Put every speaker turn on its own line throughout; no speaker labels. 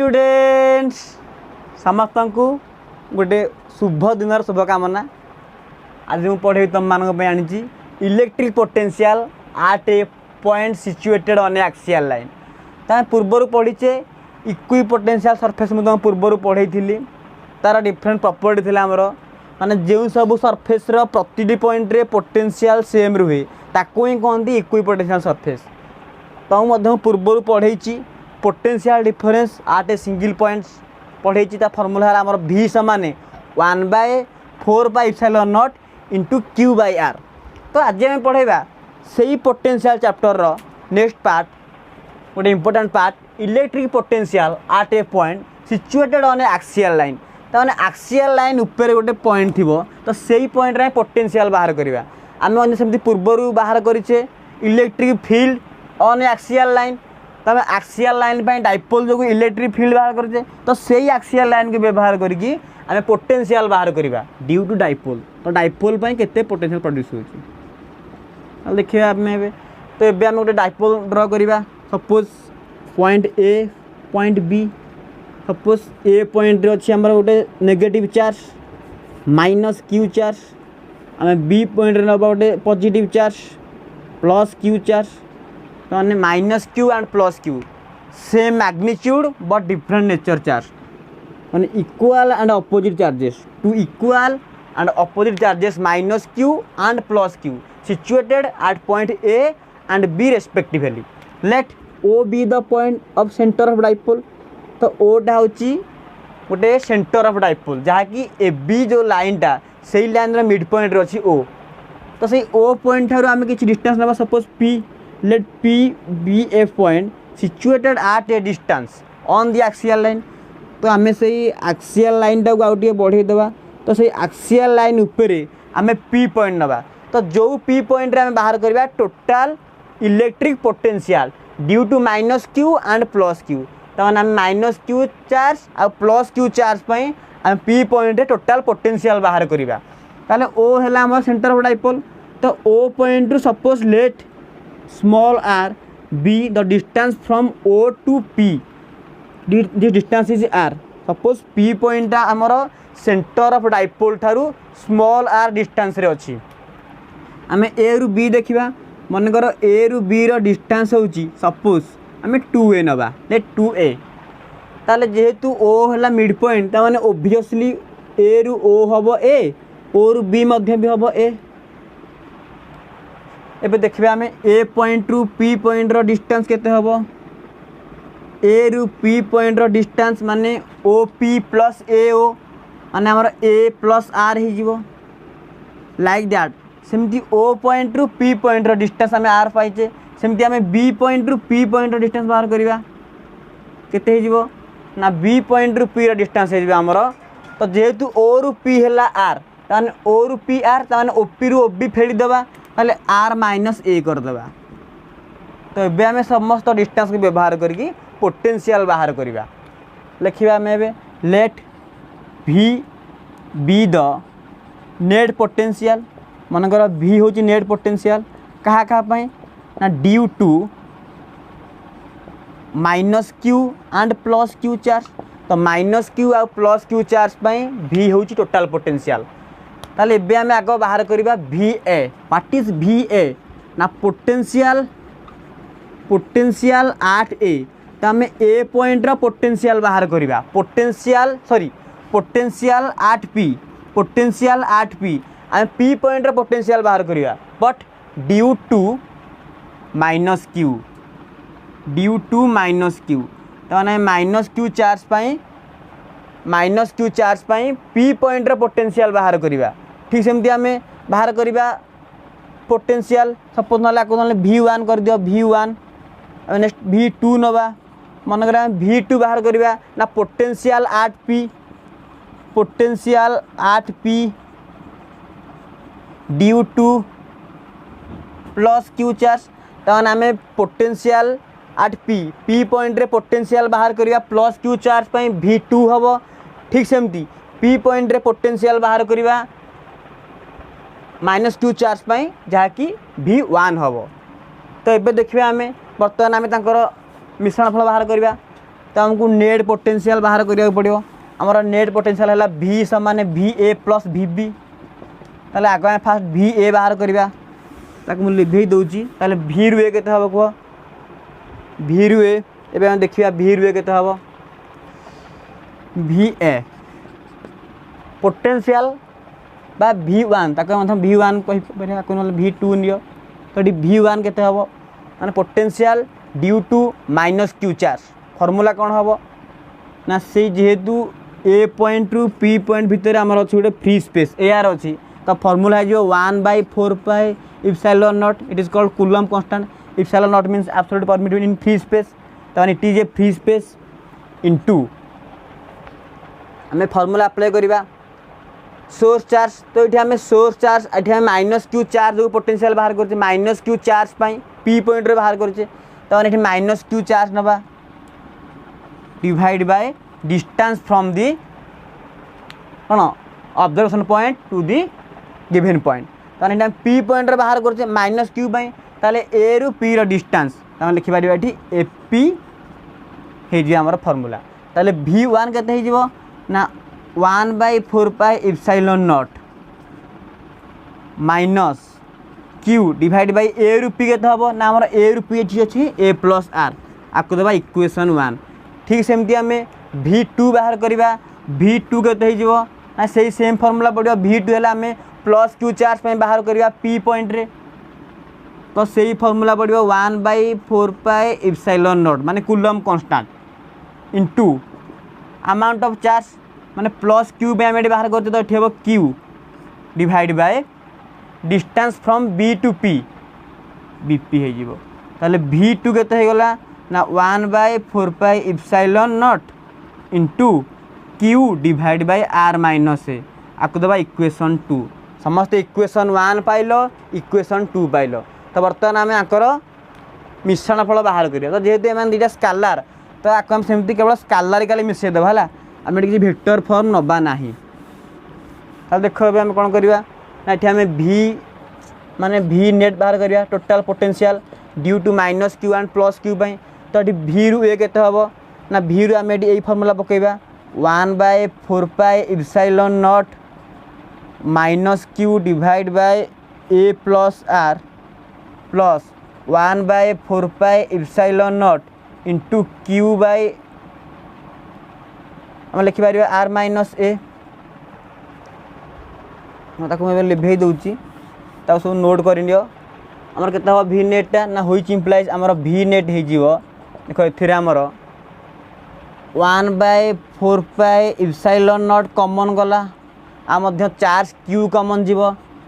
Students समस्त को गोटे शुभ दिन शुभकामना। आज मुझे पढ़े तुम मान आनी electric potential at A point situated on A axial line. तार पूर्वर पढ़ीचे इक्वी पोटेंशियल सरफेस मुझे पूर्वर पढ़ी थी तार डिफरेंट प्रॉपर्टी थी आमर माने जो सब सरफेस प्रति पॉइंट रे पोटेंशियल सेम रुहे ताको ही कहते इक्वी पोटेंशियल सरफेस। तो पूर्वर पढ़ी potential difference at a single point पढ़ी फर्मूला आमर V समान 1/4πε0 इंटू Q बाय R। तो आज आम पढ़ेगा से पोटेंशियल चैप्टर रो नेक्स्ट पार्ट गोटे important part electric potential at A point situated on A axial line. ताने एक्सियल लाइन ऊपर गोटे पॉइंट थी तो सही पॉइंट रे पोटेंशियल बाहर करवा। आम सेमती पूर्वर बाहर करें electric field on axial line. तो आम एक्सियल लाइन डाइपोल जो इलेक्ट्रिक फील्ड बाहर करें तो सही एक्सियल लाइन को व्यवहार करके आम पोटेंशियल बाहर करवा ड्यू टू डाइपोल। तो डाइपोल केते पोटेंशियल प्रोड्यूस हो देखिए आम तो ये आम गोटे डाइपोल ड्र करवा। Suppose point A point B. Suppose A point अच्छी आम गोटे negative charge minus Q charge आम बी पॉइंट ना गोटे positive charge plus Q charge. तो मैंने minus Q and plus Q same magnitude but different nature charge मैंने equal and opposite charges to equal and opposite charges minus Q and plus Q situated at point A and B respectively. Let O be the point of centre of dipole. तो ओटा हूँ गोटे centre of dipole जहाँकि A B जो लाइनटा से line mid point अच्छी ओ। तो सही ओ पॉइंट ठार आम कि डिस्टेंस ना suppose P. Let P be a point situated at a distance on the axial line। तो आम से एक्सियल लाइन टाक आउ बढ़े देवा। तो सही एक्सियल लाइन उपरे आम P पॉइंट नवा। तो जो P पॉइंट आम बाहर करवा total electric potential due to minus Q and plus q. तो आम माइनस क्यू चार्ज आ प्लस क्यू चार्ज आम P पॉइंट टोटाल पोटेंशियल बाहर करवा। ताले O है आम सेंटर ऑफ डाइपोल। तो O point suppose let small r be the distance from O to P। this distance is r। suppose P point आमर centre of dipole ठारू small r distance रे अच्छी। आम A रु B देखा मनकर A रु B रो distance होची suppose आम 2a नवा। लेट 2a ताले जेहेतु O है मिड पॉइंट ताने ओब्वियसली A रु O हम A O रु B मध्य भी हम A। एबे देखिए आम ए पॉइंट रु पी पॉइंट रो डिस्टेंस केते हबो। ए रु पी पॉइंट रो डिस्टेंस माने ओ पी प्लस ए ओ माने हमर ए प्लस आर ही जीवो लाइक दैट। सेमती ओ पॉइंट रु पी पॉइंट रो डिस्टेंस आम आर पाइचे सेमती आम बी पॉइंट रु पी पॉइंट रो डिस्टेंस बाहर करवा केते ही जीवो ना बी पॉइंट रु पी रो डिस्टेंस हे हमर। तो जेहेतु ओ रु पी हैला आर ताने ओ रु पी आर ताने ओ पी रु ओ बी फेड़ी देबा ताले आर माइनस ए करदेवा। तो ये आम समस्त डिस्टेंस को व्यवहार करके पोटेंशियल बाहर करवा। लिखा आम let V be the net potential. मनकर V हूँ नेट पोटेंशियल क्या क्या ना due to minus Q and plus Q charge. तो माइनस क्यू आ प्लस क्यू चार्ज V हूँ टोटाल पोटेंशियल। ताले एबे आम आग बाहर करवा VA। व्हाट इज VA ना पोटेंशियल पोटेंशियल एट A। तो आम A पॉइंट रो पोटेंशियल बाहर करवा potential at P potential at P आम P पॉइंट रो पोटेंशियल बाहर करवा but due to minus Q तो मैंने minus Q charge P point रो पोटेंशियल बाहर करवा। ठीक सेमती आम बाहर करवा पोटेंशियल सपोज ना V1 कर दियो V1 नेक्स्ट V2 नवा मनकर V2 बाहर करवा ना potential at P due two plus Q charge. तो आम पोटेंशियल एट P पॉइंट रे पोटेंशियल बाहर करवा प्लस क्यू चार्ज V2 हम। ठीक सेमती P पॉइंट रे पोटेंशियल बाहर करवा माइनस क्यू चार्ज जहाँकि V1 हम। तो ये देखिए आम बर्तमान आम मिश्रण फल बाहर करवा तो हमको नेट पोटेंशियल बाहर करिया पड़ो। आमर नेट पोटेंशियल है V समान VA प्लस VB। ताले आगे आम फास्ट VA बाहर करवा ताकि मुझे लिभे दूची। ताले V रु A केते हबो कह V रु A एबे हम देखिया V रु A केते हबो VA पोटेंशियल बा V1 ताकि मतलब V1 कहि परिया को V2 नियो तो ये V1 केते हबो माने potential due to minus Q charge. Formula कौन हम ना से जेहेतु ए पॉइंट रु पी पॉइंट भितर आमर अच्छे गोटे फ्री स्पेस एआर अच्छी तो फॉर्मूला है 1/4 epsilon nought it is called Coulomb constant. Epsilon nought means absolute permittivity in free space तो it is a free space into आम फॉर्मूला अप्लाई करवा सोर्स चार्ज। तो ये आम सोर्स चार्ज ये माइनस क्यू चार्ज जो potential बाहर कर minus Q charge P point रे बाहर करे तो ये माइनस क्यू चार्ज नवा divide by distance from the कौन observation point to the given point तो ये पी पॉइंट रे बाहर करे माइनस क्यू ताले ए रु पी रो डिस्टेंस तो लिखिपर ये एपी हो फॉर्मूला। ताले V1 केते हो ना 1/4 epsilon nought minus Q divide by A रु पी केते हबो ना हमर ए रु पी एठी अछि ए प्लस आर आपको देबा इक्वेशन 1। ठीक सेमती आम V2 बाहर करवा V2 केते हो ना सही सेम फॉर्मूला पड़ो V2 है आम प्लस क्यू चार्ज बाहर करवा पी पॉइंट रे तो सही फॉर्मूला पड़ो 1/4 इप्सिलॉन नॉट माने coulomb constant into amount of charge माने प्लस क्यू आम ये बाहर करते तो ये हम q divide by distance from B to P BP हो ताले V2 केते हो गला ना 1/4 epsilon nought into Q divide by R minus A आपको देबा इक्वेशन 2। समस्त इक्वेशन 1 पाइल इक्वेशन 2 पाइल तो बर्तमान आम आकर मिश्रण फल बाहर करिया। तो जेहेतु एम दुटा स्केलार तो आपको हम सेमती केवल स्केलारिकली मिसेदेव है आम किसी वेक्टर फॉर्म नवा ना। देख आम कौन करवा ना ये आम V माने V नेट बाहर करवा total potential due to minus Q and plus q तो ये V रु A केते हबो ना V रु आम ये फॉर्मूला पकेबा 1/4 epsilon nought minus Q divide by A plus R plus 1/4 epsilon not into Q by आम लिखिपर आर माइनस ए मुझे लिभे दूची सब नोट कर आमर के V नेटा ना हुई इम्प्लाइज आमर V नेट हो देख ये आमर 1/4 इप्सिलॉन नॉट कॉमन गला आ चार्ज क्यू कॉमन जीव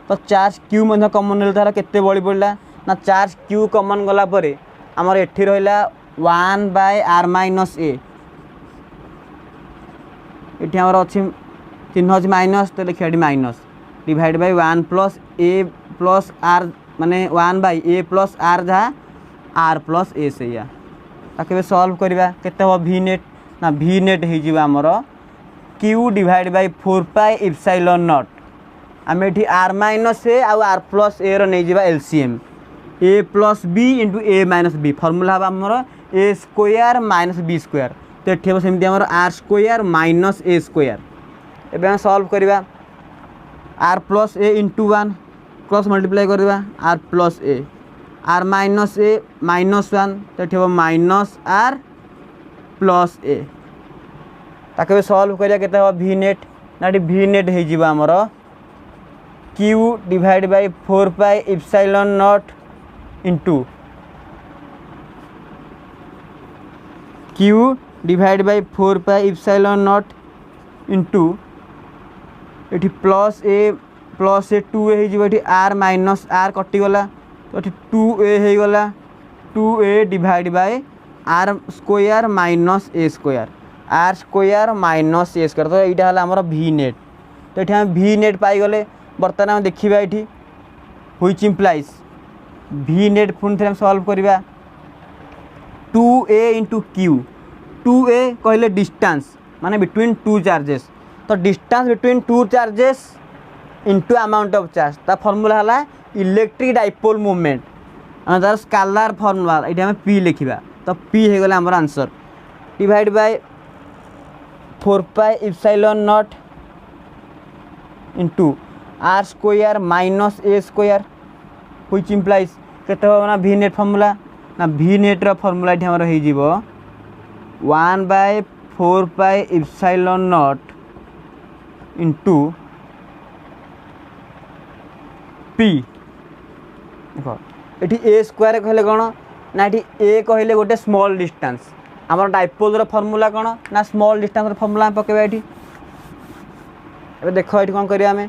तो चार्ज क्यू कॉमन ना केते बड़ी पड़ा ना चार्ज क्यू कॉमन गला परे आमर एठी रहिला 1/r माइनस ए ये आमर अच्छी चिन्ह अच्छी माइनस तो लिखा minus divide by 1 plus A plus R माने 1/a प्लस आर जहाँ आर प्लस ए से ताके सॉल्व करवा केते हो V नेट ना V नेट हो आमर Q divide by 4 epsilon nought आम ये R minus A R plus A रही LCM a plus B into A minus B formula हम आमर A square minus B square तो ये सेमती आमर आर स्क्वायर माइनस ए स्क्वायर एवं सॉल्व करवा R plus A into 1 cross multiply करवा R plus A R minus A minus 1 तो ये माइनस आर प्लस ए ताके सॉल्व करिया केते हो V नेट ना V नेट हो आमर Q divide by 4 epsilon not into q divide by 4 epsilon not into ये प्लस ए 2a हो आर माइनस आर कटिगला तो ये 2a होगला 2a divide by r square minus A square r square minus A square तो यहाँ है आमर V नेट तो ये आम V नेट पाईगले बर्तमान आम देखा ये व्हिच इम्प्लाइज V नेट पुणी थे सॉल्व करवा 2a इंटू क्यू 2a कहले डिस्टेंस माने बिटवीन टू चार्जेस तो distance between two charges into amount of charge ता फॉर्मूला है इलेक्ट्रिक डाइपोल मूवमेंट तार स्केलार फॉर्मूला ये आम P लिखा तो P हो गला आमर answer divide by 4 pi epsilon not into r square minus A square which implies केते हो ना वी नेट फॉर्मूला ना वी नेट रो फॉर्मूला इठी हमर हे जीवो 1 by 4 pi epsilon not into P देखो ये ए स्क्वायर कहले कौन ना ये ए कहले गोटे स्मॉल डिस्टेंस आम डाइपोल फॉर्मूला कौन ना स्मॉल डिस्टेंस फॉर्मूला पकेबा ये देख ये कौन करिया आमे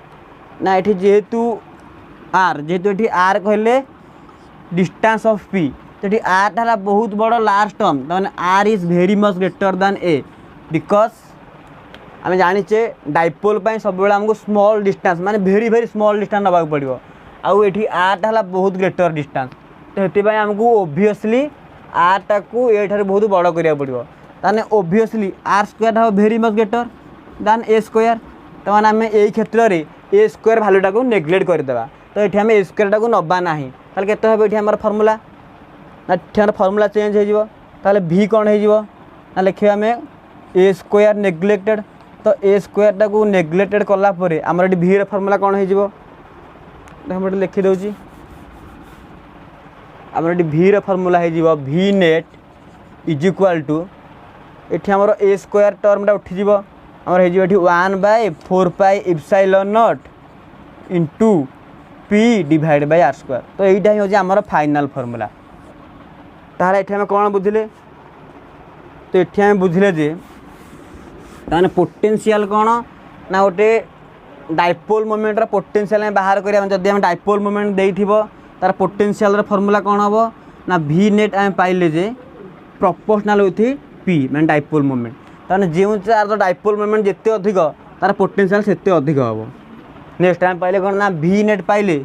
ना ये जेहेतु आर कहले डिस्टेंस ऑफ पी तो ये आर टा बहुत बड़ लास्ट टर्म तमाने R is very much greater than A because आम जाचे डाइपोल सब आमको स्मॉल डिस्टेंस माने वेरी वेरी स्मॉल डिस्टेंस नवा पड़ो आउ ये आर टा बहुत ग्रेटर डिस्टेंस तो ये आमको ओब्वियसली आर टाक ये बहुत बड़ करा पड़ो ताने ओब्वियसली आर स्क्वायर हम वेरी मच ग्रेटर दैन ए स्क्वायर तो मैंने आम यही क्षेत्र में ए स्क्वायर भैल्यूटा को नेग्लेक्ट करदेवा तो ये आम ए स्क्वायर टाक नवा ना ताल के आम फर्मूला ना फर्मूला चेंज हो भी कौन हो लिखा आम ए स्क्वायर नेग्लेक्टेड तो ए स्क्वायर टाक नेग्लेक्टेड कलापर आमर ये भी फर्मूला कौन हो लिखिदे आमर ये भी फर्मूला हो भी नेट इज इक्वाल टू ये आमर ए स्क्वायर टर्मटा उठीज आमर हो 1 by 4 pi epsilon not into P divide by r square तो यहीटा ही आमर फाइनल फर्मूला ताहले ये आम कौन बुझिले तो ये आम बुझिले जे ताने पोटेंशियल कौन ना गोटे डाइपोल मोमेंट पोटेंशियल बाहर करिया जदि आम डाइपोल मोमेंट देइथिबो तार पोटेंशियल फॉर्मूला कौन हम ना भी नेट आम पाइले जे प्रोपोर्शनल विथ पी मैंने डाइपोल मोमेंट ताने जो तार डाइपोल मोमेंट जिते अधिक तार पोटेंशियल सेते अधिक हम नेक्स्ट टाइम पाइले कौन ना भी नेट पाइले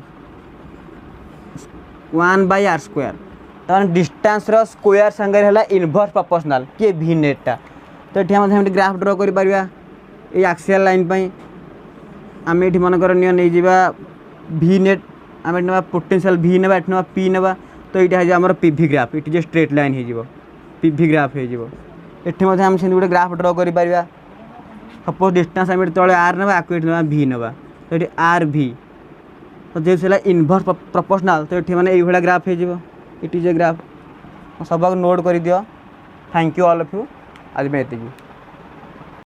1 बाय आर स्क्वायर ताने डिस्टेंस रो स्क्वायर संगे हला इनवर्स प्रोपोर्शनल के भी नेटा तो ये हम ग्राफ ड्र कर परिबा ए एक्सियल लाइन पई आम ये मनकर नहीं जावा भी नेट आम ना पोटेंशियल भी ना ना पी ना तो ये आम पीवी ग्राफ ये स्ट्रेट लाइन हो पीवी ग्राफ हो आम से गोटे ग्राफ ड्र कर सपोज डिस्टेंस आम तले आर ना आपको ये भी ना तो ये आर भी तो जो इनवर्स प्रोपोर्शनल तो ये मैंने ये ग्राफ हो इट इज ए ग्राफ सब नोट कर दियो thank you all of you आज मैं एति